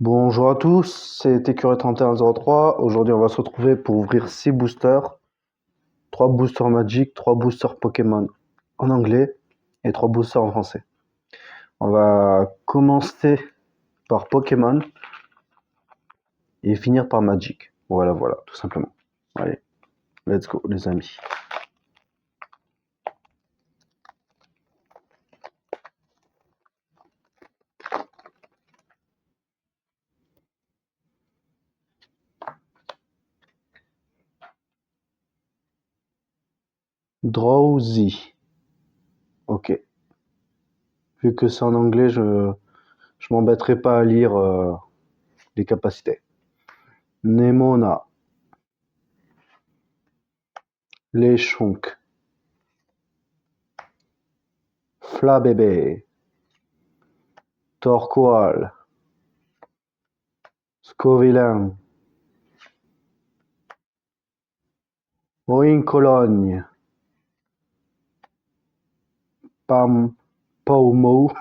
Bonjour à tous, c'est Écureuil3103. Aujourd'hui, on va se retrouver pour ouvrir 6 boosters. 3 boosters Magic, 3 boosters Pokémon en anglais et 3 boosters en français. On va commencer par Pokémon et finir par Magic. Voilà, tout simplement. Allez, let's go les amis. Drowsy. Ok. Vu que c'est en anglais, je m'embêterai pas à lire les capacités. Nemona. Lechonk. Flabébé. Torkoal. Scovillain. Oincologne. Pam Paumo.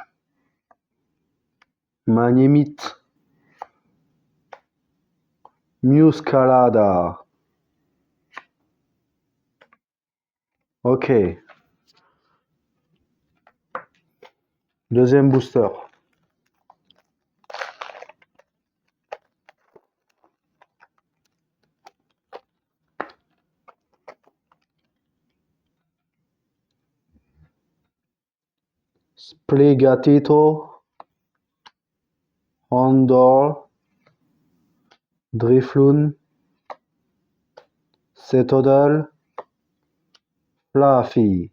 Magnémite. Muscalada. Ok. Deuxième booster. Sprigatito. Hondor. Drifloon. Cetodal. Fluffy.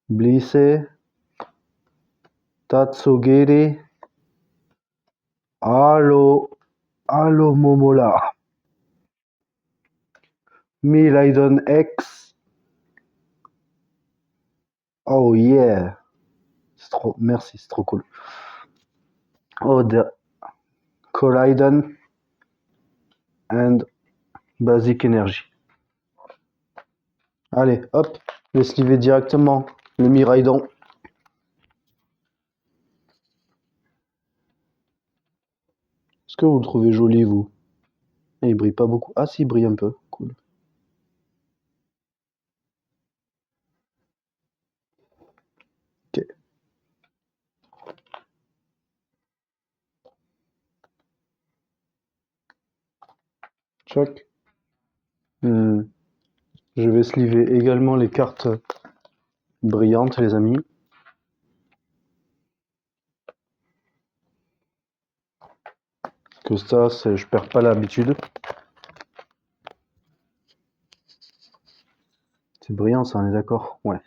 Blissé. Tatsugiri. Allo Momola. Milaidon X. Oh yeah. Merci, c'est trop cool. Ode Koraidon and Basic Energy. Allez, hop, je vais sliver directement le Miraidon. Est-ce que vous le trouvez joli, vous? Il brille pas beaucoup. Ah si, il brille un peu. Cool. Ok. Check. Je vais sliver également les cartes brillantes, les amis. Que ça, je perds pas l'habitude. C'est brillant, ça, on est d'accord? Ouais.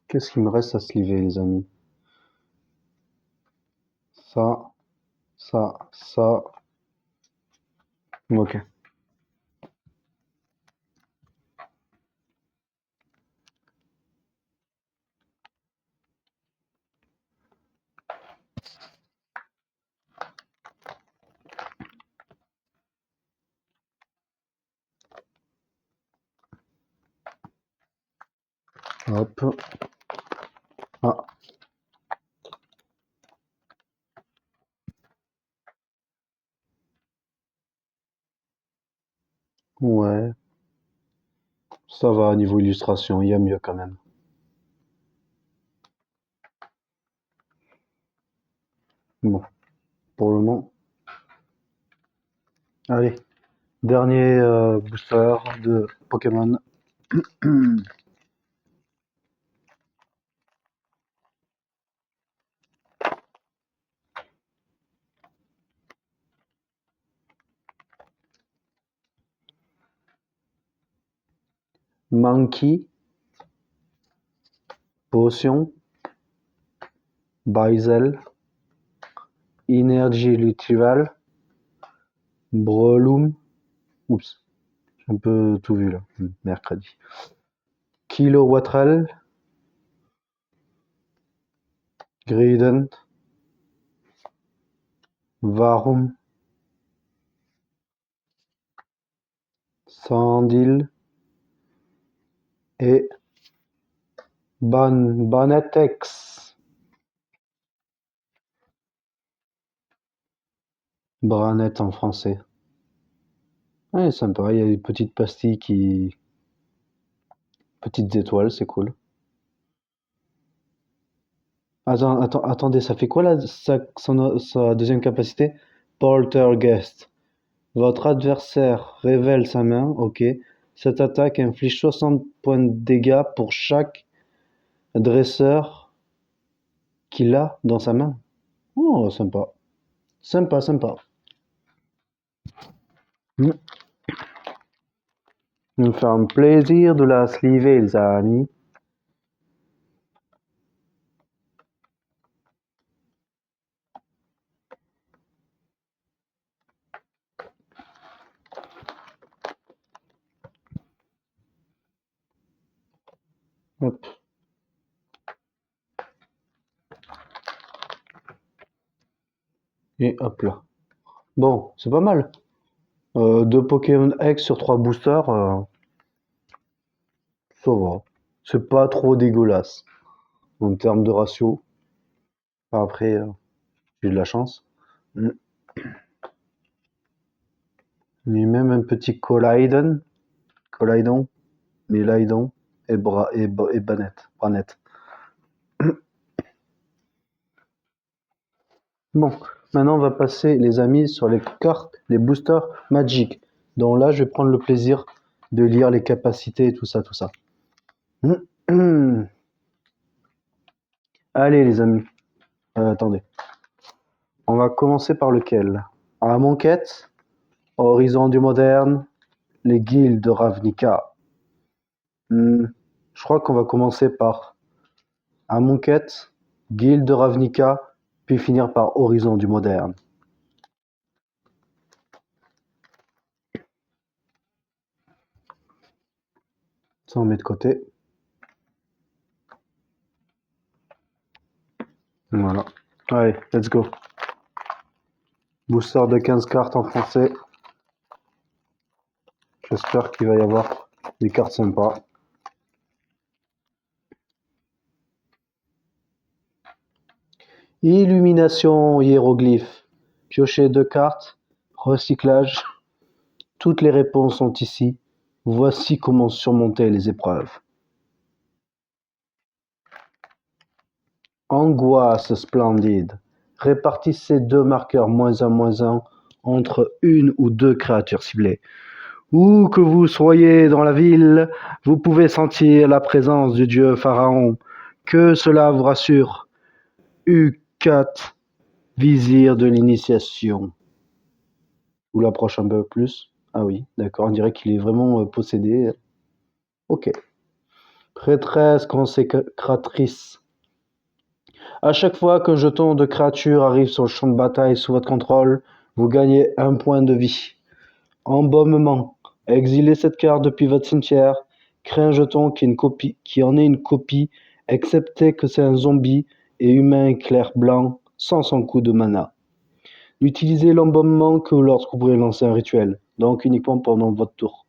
Qu'est-ce qu'il me reste à sliver, les amis? Ça, ça. Ok. Hop. Ah. Ouais. Ça va, niveau illustration, il y a mieux quand même. Bon, pour le moment. Allez, dernier booster de Pokémon. Mankey, Potion, Baizel, Energy Retrieval, Breloom. Oups, j'ai un peu tout vu là. Mercredi. Kilowattrel, Greedent, Varum, Sandil, et Banetex. Branette en français. Ouais, sympa, il y a des petites pastilles qui... Petites étoiles, c'est cool. Attendez, ça fait quoi là, sa deuxième capacité? Poltergeist. Votre adversaire révèle sa main, ok. Cette attaque inflige 60 points de dégâts pour chaque dresseur qu'il a dans sa main. Oh, sympa. Sympa, sympa. Hmm. Il me fait un plaisir de la sliver, les amis. Hop. Et hop là. Bon, c'est pas mal. 2 Pokémon X sur 3 boosters, ça va. C'est pas trop dégueulasse en termes de ratio. Après, j'ai de la chance. Mm. Et même un petit Collaidon, Melaidon et Banette. Bon, maintenant on va passer, les amis, sur les cartes, les boosters Magic. Donc là, je vais prendre le plaisir de lire les capacités et tout ça, tout ça. Allez, les amis. Attendez. On va commencer par lequel? Amonkhet, Horizon du Moderne, les guildes de Ravnica. Je crois qu'on va commencer par Amonkhet, guilde de Ravnica, puis finir par Horizon du Moderne. Ça, on met de côté. Voilà. Allez, let's go. Booster de 15 cartes en français. J'espère qu'il va y avoir des cartes sympas. Illumination hiéroglyphe. Piocher 2 cartes. Recyclage. Toutes les réponses sont ici. Voici comment surmonter les épreuves. Angoisse splendide. Répartissez 2 marqueurs -1/-1 entre une ou 2 créatures ciblées. Où que vous soyez dans la ville, vous pouvez sentir la présence du dieu Pharaon. Que cela vous rassure. U4, vizir de l'initiation. Je vous l'approche un peu plus. Ah oui, d'accord, on dirait qu'il est vraiment possédé. Ok. Prêtresse consécratrice. À chaque fois qu'un jeton de créature arrive sur le champ de bataille sous votre contrôle, vous gagnez 1 point de vie. Embaumement. Exilez cette carte depuis votre cimetière. Créez un jeton qui en est une copie, excepté que c'est un zombie et humain éclair blanc sans son coup de mana. Utilisez l'embaumement que lorsque vous pourrez lancer un rituel, donc uniquement pendant votre tour.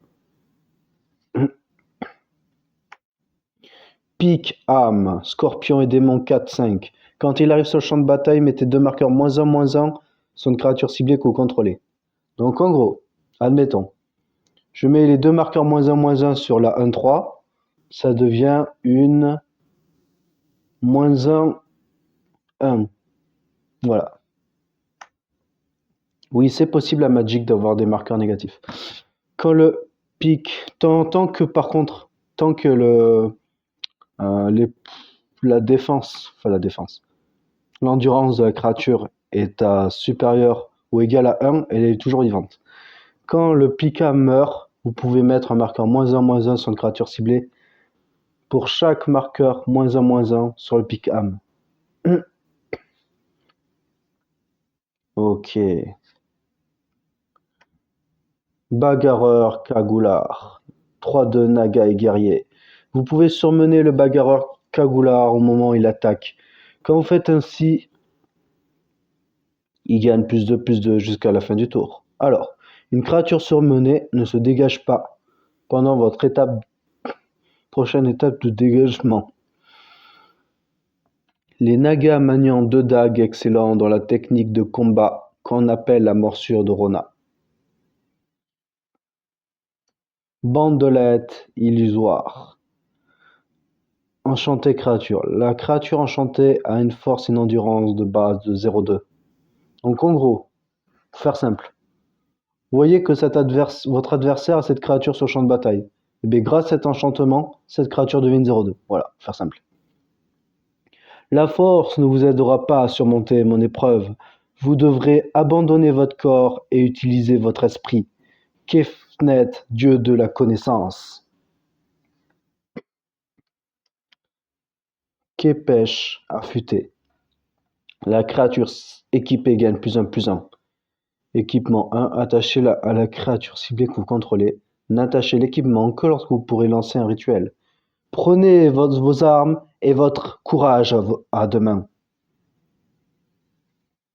Pique, âme, scorpion et démon 4-5. Quand il arrive sur le champ de bataille, mettez 2 marqueurs -1/-1 sur une créature ciblée que vous contrôlez. Donc en gros, admettons, je mets les 2 marqueurs -1/-1 sur la 1-3, ça devient une -1/1. Voilà. Oui, c'est possible à Magic d'avoir des marqueurs négatifs. Quand le pique, tant que par contre, tant que la défense, l'endurance de la créature est à supérieur ou égal à 1, elle est toujours vivante. Quand le Pika meurt, vous pouvez mettre un marqueur -1/-1 sur une créature ciblée pour chaque marqueur -1/-1 sur le pic âme. Ok. Bagarreur Cagoulard. 3-2 Naga et guerrier. Vous pouvez surmener le bagarreur Cagoulard au moment où il attaque. Quand vous faites ainsi, il gagne +2/+2 jusqu'à la fin du tour. Alors, une créature surmenée ne se dégage pas pendant votre étape Prochaine étape de dégagement. Les Nagas maniant 2 dagues excellents dans la technique de combat qu'on appelle la morsure de Rona. Bandelette illusoire. Enchantée créature. La créature enchantée a une force et une endurance de base de 0,2. Donc en gros, pour faire simple, vous voyez que votre adversaire a cette créature sur le champ de bataille. Et bien grâce à cet enchantement, cette créature devient 0,2. Voilà, pour faire simple. La force ne vous aidera pas à surmonter mon épreuve. Vous devrez abandonner votre corps et utiliser votre esprit. Kefnet, dieu de la connaissance. Kepesh, affûté. La créature équipée gagne +1/+1. Équipement 1, attachez-la à la créature ciblée que vous contrôlez. N'attachez l'équipement que lorsque vous pourrez lancer un rituel. Prenez vos armes et votre courage à deux mains.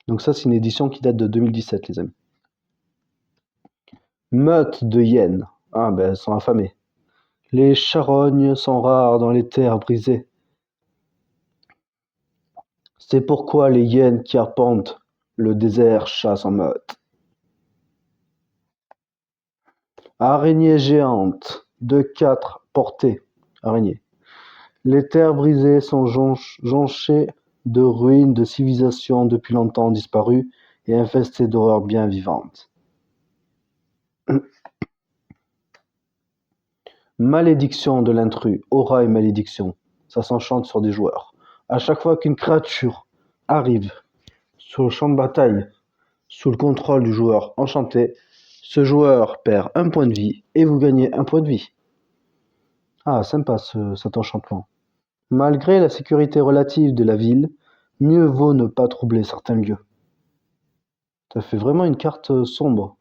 Donc ça, c'est une édition qui date de 2017, les amis. Meute de hyènes. Ah ben, elles sont affamées. Les charognes sont rares dans les terres brisées. C'est pourquoi les hyènes qui arpentent le désert chassent en meute. Araignée géante, de 4 portées. Araignée. Les terres brisées sont jonchées de ruines de civilisations depuis longtemps disparues et infestées d'horreurs bien vivantes. Malédiction de l'intrus, aura et malédiction. Ça s'enchante sur des joueurs. À chaque fois qu'une créature arrive sur le champ de bataille sous le contrôle du joueur enchanté, ce joueur perd 1 point de vie et vous gagnez 1 point de vie. Ah, sympa cet enchantement. Malgré la sécurité relative de la ville, mieux vaut ne pas troubler certains lieux. Ça fait vraiment une carte sombre.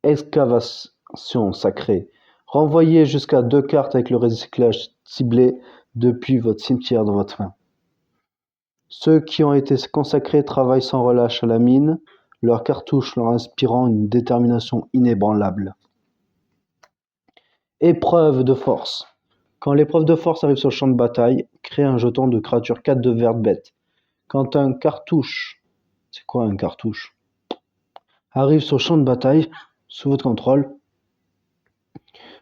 Excavation sacrée. Renvoyez jusqu'à 2 cartes avec le recyclage ciblé depuis votre cimetière dans votre main. Ceux qui ont été consacrés travaillent sans relâche à la mine, leurs cartouches leur inspirant une détermination inébranlable. Épreuve de force. Quand l'épreuve de force arrive sur le champ de bataille, créez un jeton de créature 4 de verte bête. Quand un cartouche, c'est quoi un cartouche, arrive sur le champ de bataille, sous votre contrôle,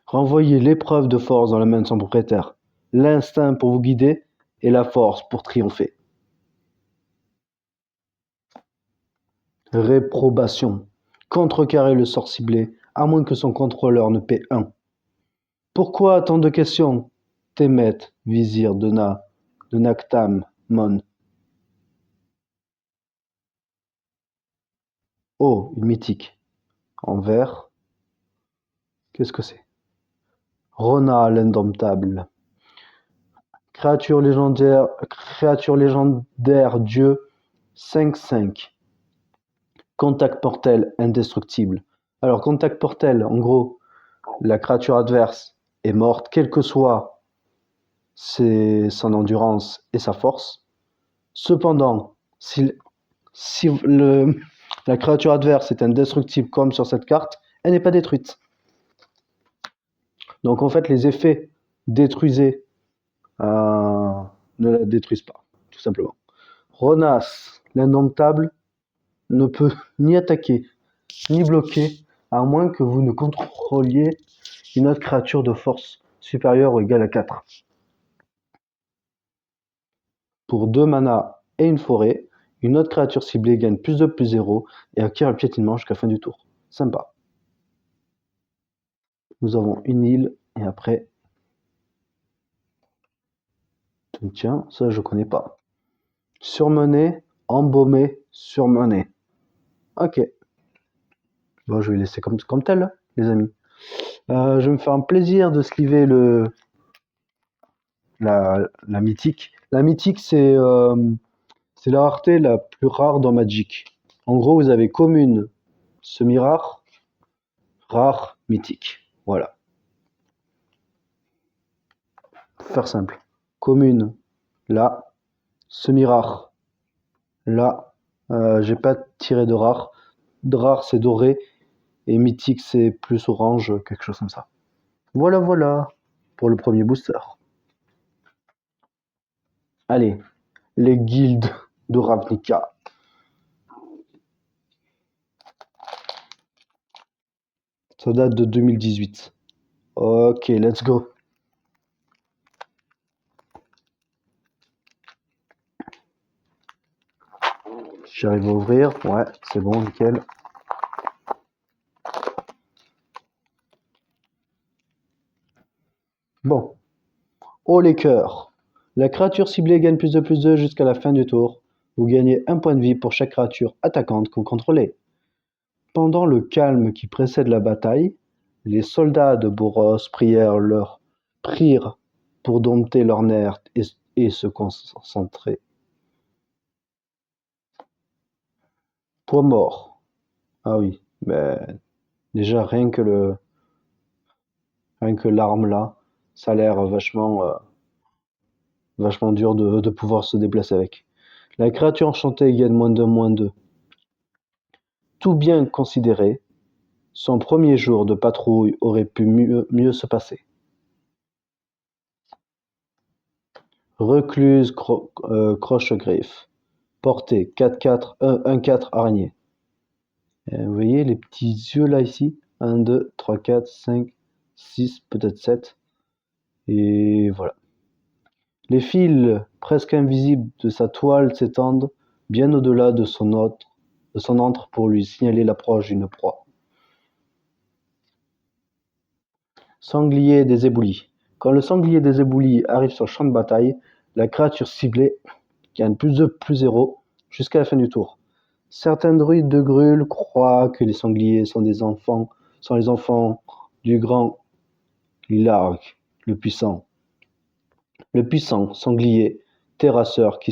renvoyez l'épreuve de force dans la main de son propriétaire, l'instinct pour vous guider et la force pour triompher. Réprobation. Contrecarrer le sort ciblé, à moins que son contrôleur ne paie 1. Pourquoi tant de questions? Temet, vizir de Naktam, Mon. Oh, une mythique. En vert. Qu'est-ce que c'est? Rona, l'indomptable. Créature légendaire, dieu, 5/5. Contact portel, indestructible. Alors, contact portel, en gros, la créature adverse est morte, quelle que soit son endurance et sa force. Cependant, si la créature adverse est indestructible comme sur cette carte, elle n'est pas détruite. Donc en fait, les effets détruisés ne la détruisent pas, tout simplement. Ronas, l'indomptable, ne peut ni attaquer, ni bloquer, à moins que vous ne contrôliez une autre créature de force supérieure ou égale à 4. Pour 2 mana et une forêt, une autre créature ciblée gagne +2 +0 et acquiert le piétinement jusqu'à la fin du tour. Sympa. Nous avons une île et après... Tiens, ça je connais pas. Surmené, embaumé, surmené. Ok. Bon, je vais laisser comme tel, les amis. Je vais me faire un plaisir de sliver la mythique. La mythique, c'est la rareté la plus rare dans Magic. En gros, vous avez commune, semi-rare, rare, mythique. Voilà. Pour faire simple. Commune, là. Semi-rare, là. J'ai pas tiré de rare. De rare, c'est doré. Et mythique, c'est plus orange, quelque chose comme ça. Voilà, voilà, pour le premier booster. Allez, les guildes de Ravnica. Ça date de 2018. Ok, let's go. J'arrive à ouvrir. Ouais, c'est bon, nickel. Bon. Oh les cœurs. La créature ciblée gagne plus de jusqu'à la fin du tour. Vous gagnez un point de vie pour chaque créature attaquante que vous contrôlez. Pendant le calme qui précède la bataille, les soldats de Boros prirent pour dompter leurs nerfs et se concentrer. Poids mort. Ah oui, mais déjà rien que l'arme là, ça a l'air vachement dur de pouvoir se déplacer avec. La créature enchantée gagne -2/-2. Tout bien considéré, son premier jour de patrouille aurait pu mieux se passer. Recluse croche-griffe. Portée 4-4, 1-4 araignée. Vous voyez les petits yeux là ici? 1, 2, 3, 4, 5, 6, peut-être 7. Et voilà. Les fils presque invisibles de sa toile s'étendent bien au-delà de son antre pour lui signaler l'approche d'une proie. Sanglier des éboulis. Quand le sanglier des éboulis arrive sur le champ de bataille, la créature ciblée gagne +2/+0 jusqu'à la fin du tour. Certains druides de Grul croient que les sangliers sont les enfants du grand Lilarg, le puissant. Le puissant sanglier terrasseur qui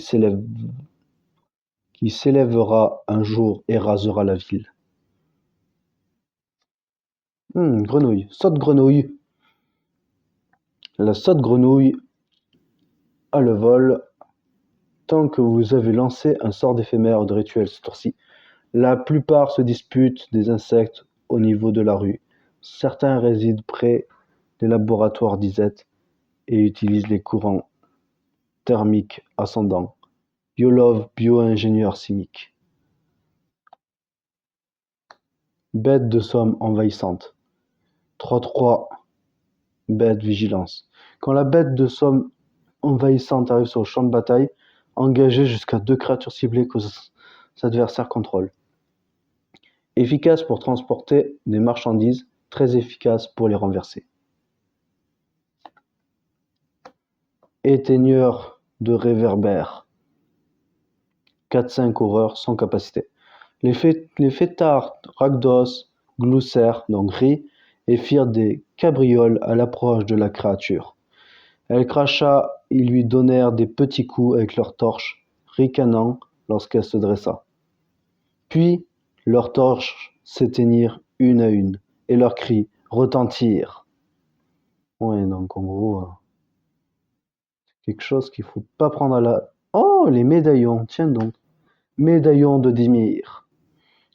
s'élèvera un jour et rasera la ville. Grenouille. Saute grenouille. La saute grenouille a le vol. Tant que vous avez lancé un sort d'éphémère ou de rituel ce tour-ci, la plupart se disputent des insectes au niveau de la rue. Certains résident près des laboratoires d'Izet et utilisent les courants thermiques ascendants. Yolov, bio-ingénieur chimique. Bête de somme envahissante. 3-3, bête vigilance. Quand la bête de somme envahissante arrive sur le champ de bataille, engagez jusqu'à 2 créatures ciblées que cet adversaire contrôle. Efficace pour transporter des marchandises, très efficace pour les renverser. Éteigneur de réverbères. 4-5 horreurs sans capacité. Les fêtards Rakdos gloussèrent, donc rient, et firent des cabrioles à l'approche de la créature. Elle cracha, ils lui donnèrent des petits coups avec leurs torches, ricanant lorsqu'elle se dressa. Puis leurs torches s'éteignirent une à une, et leurs cris retentirent. Ouais, donc en gros, quelque chose qu'il faut pas prendre à la... Oh, les médaillons, tiens donc. Médaillon de Dimir.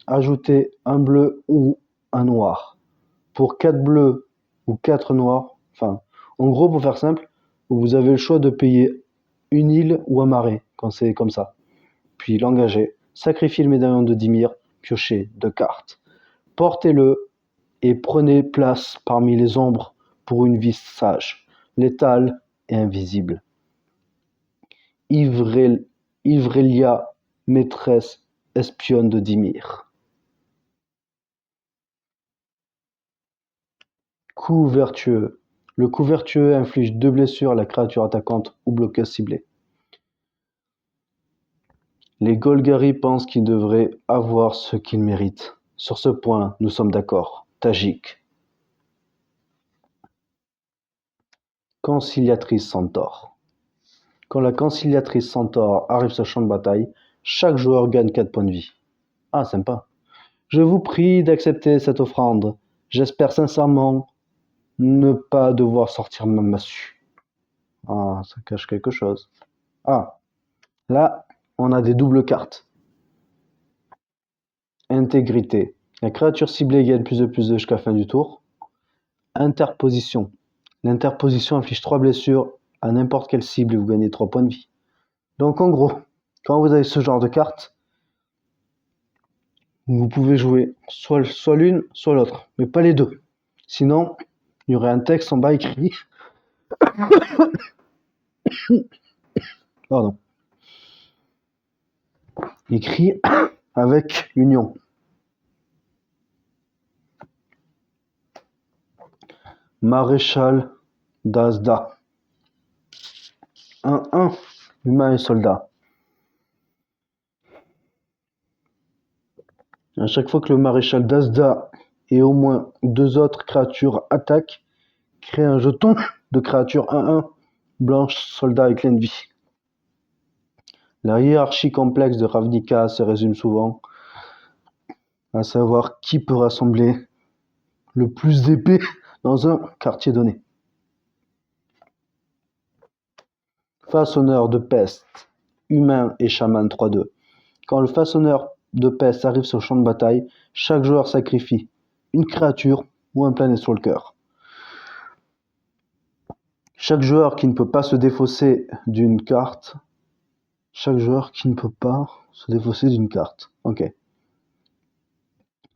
Ajoutez un bleu ou un noir. Pour 4 bleus ou 4 noirs, enfin, en gros, pour faire simple, vous avez le choix de payer une île ou un marais, quand c'est comme ça. Puis l'engager, sacrifiez le médaillon de Dimir, piochez 2 cartes. Portez-le et prenez place parmi les ombres pour une vie sage, létale et invisible. Ivrelia, maîtresse espionne de Dimir. Coup vertueux. Le coup vertueux inflige 2 blessures à la créature attaquante ou bloqueuse ciblée. Les Golgari pensent qu'ils devraient avoir ce qu'ils méritent. Sur ce point, nous sommes d'accord. Tajik. Conciliatrice Centaure. Quand la conciliatrice Centaure arrive sur le champ de bataille, chaque joueur gagne 4 points de vie. Ah, sympa. Je vous prie d'accepter cette offrande. J'espère sincèrement ne pas devoir sortir ma massue. Ah, ça cache quelque chose. Ah, là, on a des doubles cartes. Intégrité. La créature ciblée gagne +2/+2 jusqu'à la fin du tour. Interposition. L'interposition inflige 3 blessures à n'importe quelle cible et vous gagnez 3 points de vie. Donc en gros, quand vous avez ce genre de carte, vous pouvez jouer soit l'une, soit l'autre, mais pas les deux. Sinon, il y aurait un texte en bas écrit. Pardon. Écrit avec union. Maréchal d'Asda. 1-1. Humain et soldat. À chaque fois que le maréchal d'Asda et au moins 2 autres créatures attaquent, crée un jeton de créature 1-1, blanche, soldat et pleine vie. La hiérarchie complexe de Ravnica se résume souvent à savoir qui peut rassembler le plus d'épées dans un quartier donné. Façonneur de peste, humain et chaman 3-2. Quand le façonneur de peste arrive sur le champ de bataille, chaque joueur sacrifie une créature ou un planeswalker. Chaque joueur qui ne peut pas se défausser d'une carte. Ok.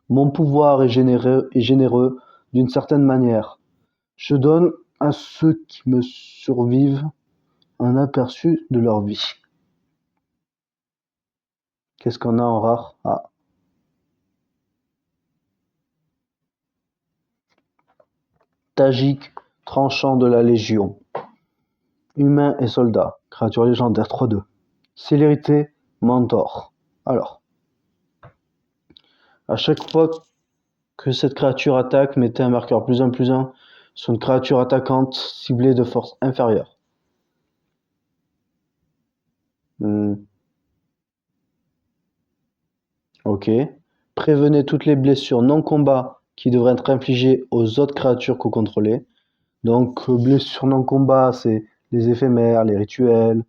Mon pouvoir est généreux d'une certaine manière. Je donne à ceux qui me survivent un aperçu de leur vie. Qu'est-ce qu'on a en rare? Ah. Tajik, tranchant de la Légion. Humain et soldat. Créature légendaire 3-2. Célérité, mentor. Alors. À chaque fois que cette créature attaque, mettez un marqueur +1/+1 sur une créature attaquante ciblée de force inférieure. Ok. Prévenez toutes les blessures non-combat qui devraient être infligées aux autres créatures que vous contrôlez. Donc, blessures non-combat, c'est les éphémères, les rituels,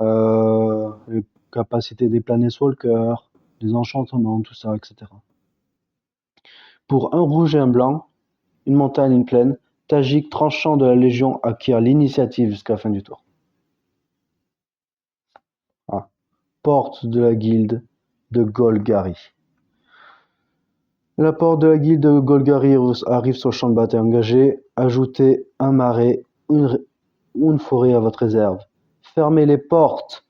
les capacités des planeswalkers, les enchantements, tout ça, etc. Pour un rouge et un blanc, une montagne, une plaine, Tajik, tranchant de la Légion, acquiert l'initiative jusqu'à la fin du tour. Ah. Porte de la guilde de Golgari. La porte de la guilde de Golgari arrive sur le champ de bataille engagé. Ajoutez un marais ou une forêt à votre réserve. Fermez les portes.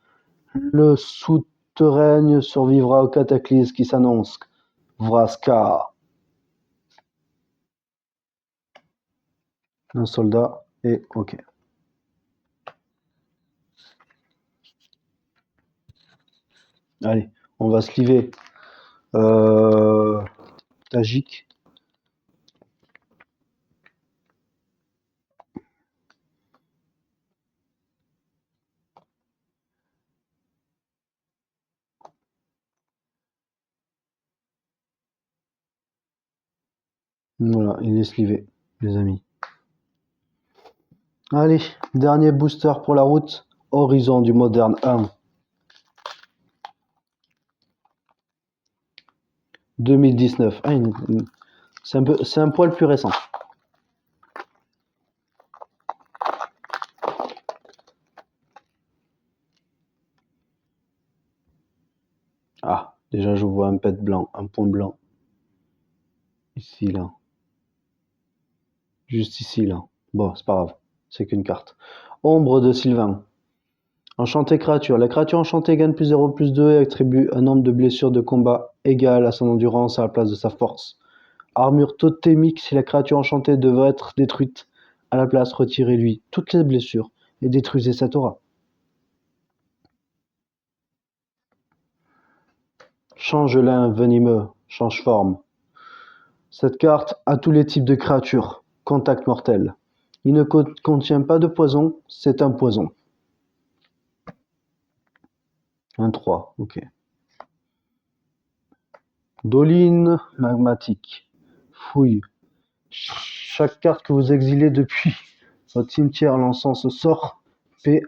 Le souterrain survivra au cataclysme qui s'annonce. Vraska. Un soldat et ok. Allez, on va se liver. Tajik. Voilà, il est slivé, les amis. Allez, dernier booster pour la route. Horizon du Moderne 1. 2019. Ah, c'est un poil plus récent. Ah, déjà je vois un pet blanc, un point blanc. Ici, là. Juste ici, là. Bon, c'est pas grave. C'est qu'une carte. Ombre de Sylvain. Enchanté créature. La créature enchantée gagne +0/+2 et attribue un nombre de blessures de combat égal à son endurance à la place de sa force. Armure totémique. Si la créature enchantée devait être détruite, à la place, retirez-lui toutes les blessures et détruisez cette aura. Changelin venimeux. Change forme. Cette carte a tous les types de créatures. Contact mortel. Il ne contient pas de poison, c'est un poison. Un 3, ok. Doline magmatique. Fouille. Chaque carte que vous exilez depuis votre cimetière lançant ce sort P1.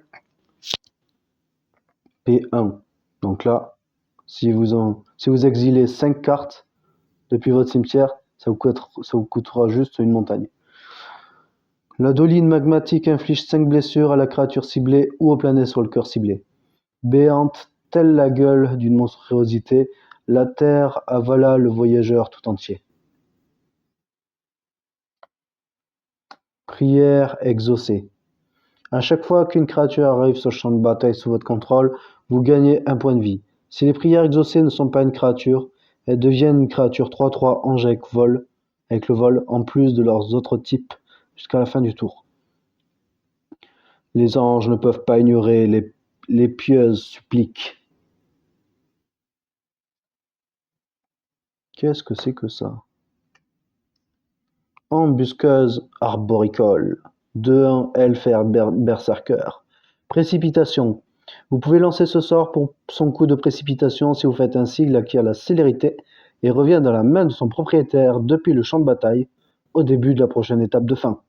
Donc là, si vous exilez 5 cartes depuis votre cimetière, ça vous coûtera juste une montagne. La doline magmatique inflige 5 blessures à la créature ciblée ou au plané sur le cœur ciblé. Béante, telle la gueule d'une monstruosité, la terre avala le voyageur tout entier. Prière exaucée. À chaque fois qu'une créature arrive sur le champ de bataille sous votre contrôle, vous gagnez un point de vie. Si les prières exaucées ne sont pas une créature, elles deviennent une créature 3/3 ange avec le vol, en plus de leurs autres types, jusqu'à la fin du tour. Les anges ne peuvent pas ignorer les pieuses suppliques. Qu'est-ce que c'est que ça? Embusqueuse arboricole. 2/1 Elfer berserker. Précipitation. Vous pouvez lancer ce sort pour son coup de précipitation. Si vous faites ainsi, il acquiert la célérité et revient dans la main de son propriétaire depuis le champ de bataille au début de la prochaine étape de fin.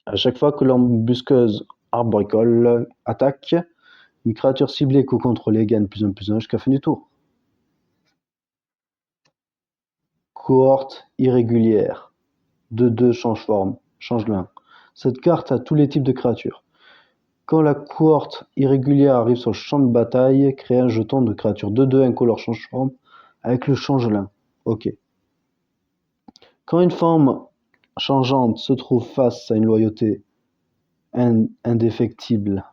À chaque fois que l'embusqueuse arboricole attaque, une créature ciblée que vous contrôlez gagne +1/+1 jusqu'à la fin du tour. Cohorte irrégulière. 2/2 change forme, change de main. Cette carte a tous les types de créatures. Quand la cohorte irrégulière arrive sur le champ de bataille, créez un jeton de créature 2/2 incolore change forme avec le changelin. Ok. Quand une forme changeante se trouve face à une loyauté indéfectible.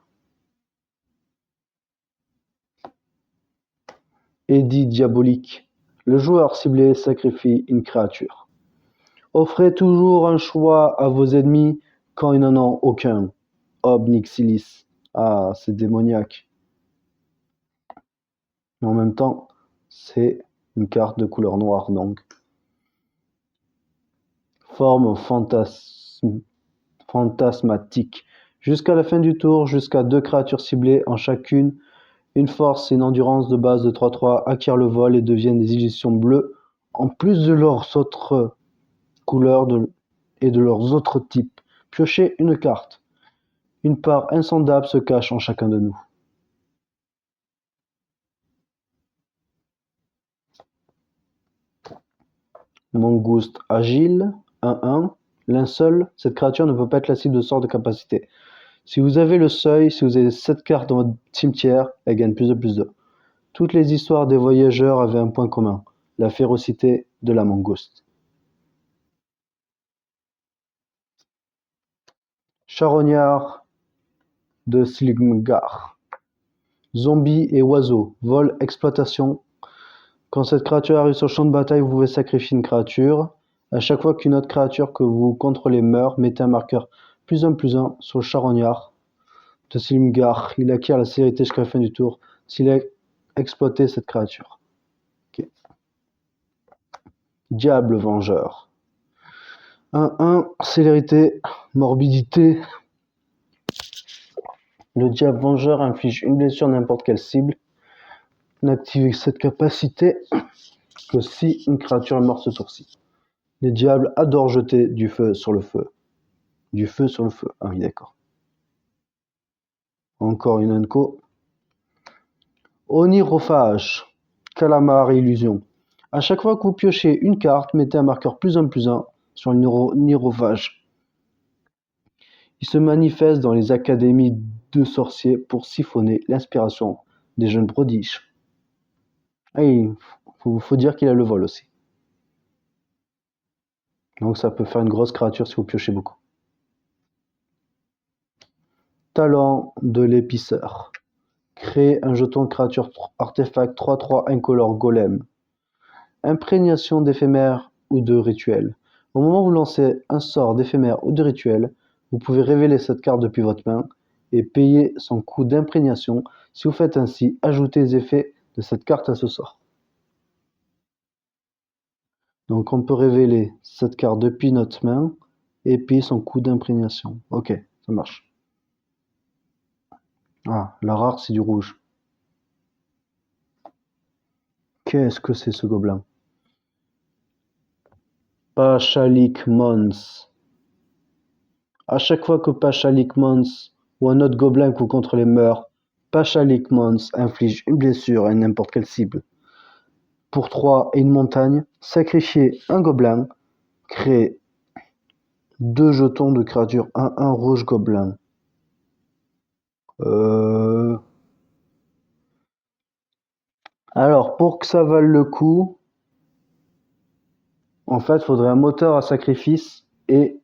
Édit diabolique. Le joueur ciblé sacrifie une créature. Offrez toujours un choix à vos ennemis quand ils n'en ont aucun. Ob Nixilis. Ah, c'est démoniaque. Mais en même temps, c'est une carte de couleur noire, donc. Forme fantasmatique. Jusqu'à la fin du tour, jusqu'à 2 créatures ciblées en chacune. Une force et une endurance de base de 3/3 acquièrent le vol et deviennent des illusions bleues, en plus de leurs autres couleurs et de leurs autres types. Piochez une carte. Une part insondable se cache en chacun de nous. Mangouste agile, 1/1. Linceul, cette créature ne peut pas être la cible de sort de capacité. Si vous avez le seuil, si vous avez 7 cartes dans votre cimetière, elle gagne +2/+2. Toutes les histoires des voyageurs avaient un point commun, la férocité de la mangouste. Charognard de Slinggar. Zombies et oiseaux, vol, exploitation. Quand cette créature arrive sur le champ de bataille, vous pouvez sacrifier une créature. À chaque fois qu'une autre créature que vous contrôlez meurt, mettez un marqueur +1/+1 sur le charognard de Slinggar. Il acquiert la célérité jusqu'à la fin du tour s'il a exploité cette créature. Okay. Diable vengeur. 1/1, célérité, morbidité. Le diable vengeur inflige une blessure à n'importe quelle cible. N'activez cette capacité que si une créature est morte ce tour-ci. Les diables adorent jeter du feu sur le feu. Du feu sur le feu. Ah oui, d'accord. Encore une unco. Onirophage. Calamar et illusion. À chaque fois que vous piochez une carte, mettez un marqueur +1/+1 sur le onirophage. Il se manifeste dans les académies de sorciers pour siphonner l'inspiration des jeunes prodiges. Et il faut dire qu'il a le vol aussi. Donc ça peut faire une grosse créature si vous piochez beaucoup. Talent de l'épiceur. Créez un jeton de créature artefact 3/3 incolore golem. Imprégnation d'éphémère ou de rituel. Au moment où vous lancez un sort d'éphémère ou de rituel, vous pouvez révéler cette carte depuis votre main et payer son coût d'imprégnation. Si vous faites ainsi, ajoutez les effets de cette carte à ce sort. Donc on peut révéler cette carte depuis notre main et payer son coût d'imprégnation. Ok, ça marche. Ah, la rare c'est du rouge. Qu'est-ce que c'est ce gobelin? Pachalik Mons. À chaque fois que Pachalik Mons ou un autre gobelin que vous contrôlez meurt, Pachalik Mons inflige une blessure à n'importe quelle cible. Pour 3 et une montagne, sacrifiez un gobelin, créez 2 jetons de créature 1-1 rouge gobelin. Alors, pour que ça vale le coup, en fait, il faudrait un moteur à sacrifice et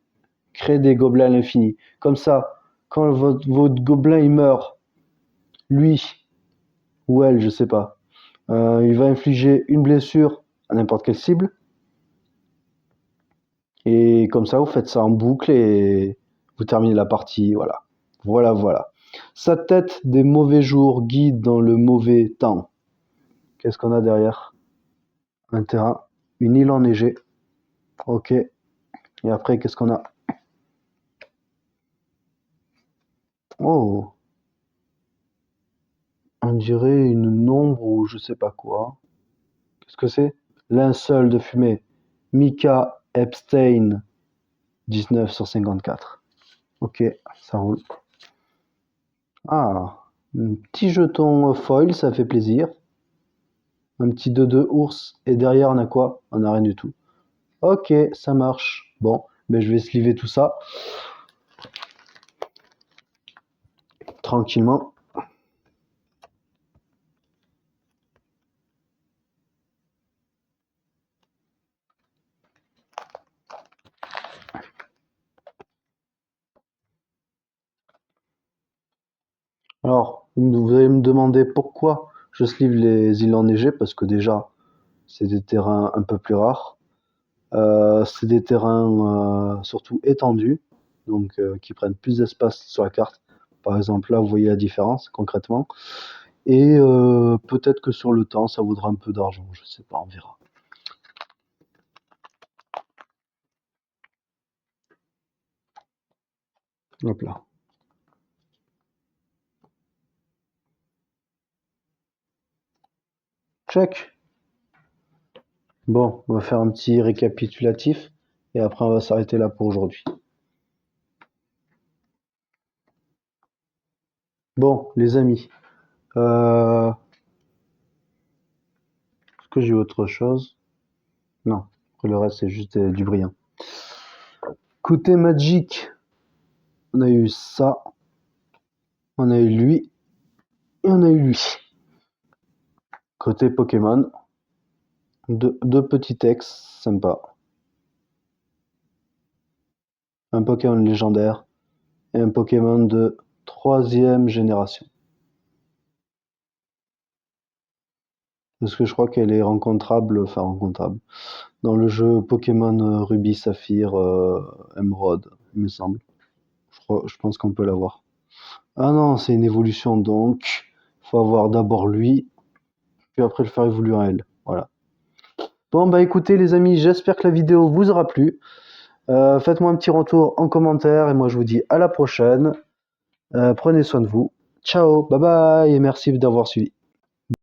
créer des gobelins à l'infini. Comme ça, quand votre gobelin il meurt, lui ou elle, je sais pas, il va infliger une blessure à n'importe quelle cible. Et comme ça, vous faites ça en boucle et vous terminez la partie. Voilà. Voilà, voilà. Sa tête des mauvais jours guide dans le mauvais temps. Qu'est-ce qu'on a derrière? Un terrain, une île enneigée. Ok. Et après, qu'est-ce qu'on a? Oh, on dirait une ombre ou je sais pas quoi. Qu'est-ce que c'est? Linceul de fumée. Mika Epstein, 19 sur 54. Ok, ça roule. Ah, un petit jeton foil, ça fait plaisir. Un petit 2-2 ours. Et derrière, on a quoi? On a rien du tout. Ok, ça marche. Bon, ben je vais sliver tout ça tranquillement. Alors, vous allez me demander pourquoi je sleeve les îles enneigées, parce que déjà, c'est des terrains un peu plus rares. C'est des terrains surtout étendus, donc qui prennent plus d'espace sur la carte. Par exemple, là, vous voyez la différence concrètement. Et peut-être que sur le temps, ça vaudra un peu d'argent, je sais pas, on verra. Hop là. Check. Bon, on va faire un petit récapitulatif et après on va s'arrêter là pour aujourd'hui. Bon, les amis, est-ce que j'ai autre chose? Non, après le reste c'est juste du brillant. Côté Magic, on a eu ça, on a eu lui et on a eu lui. Côté Pokémon, deux petits textes sympas. Un Pokémon légendaire et un Pokémon de 3e génération. Parce que je crois qu'elle est rencontrable, dans le jeu Pokémon Ruby, Saphir, Emerald, il me semble. Je pense qu'on peut l'avoir. Ah non, c'est une évolution, donc faut avoir d'abord lui, puis après le faire évoluer en elle. Voilà. Bon bah écoutez les amis, j'espère que la vidéo vous aura plu. Faites-moi un petit retour en commentaire et moi je vous dis à la prochaine. Prenez soin de vous. Ciao, bye bye et merci d'avoir suivi.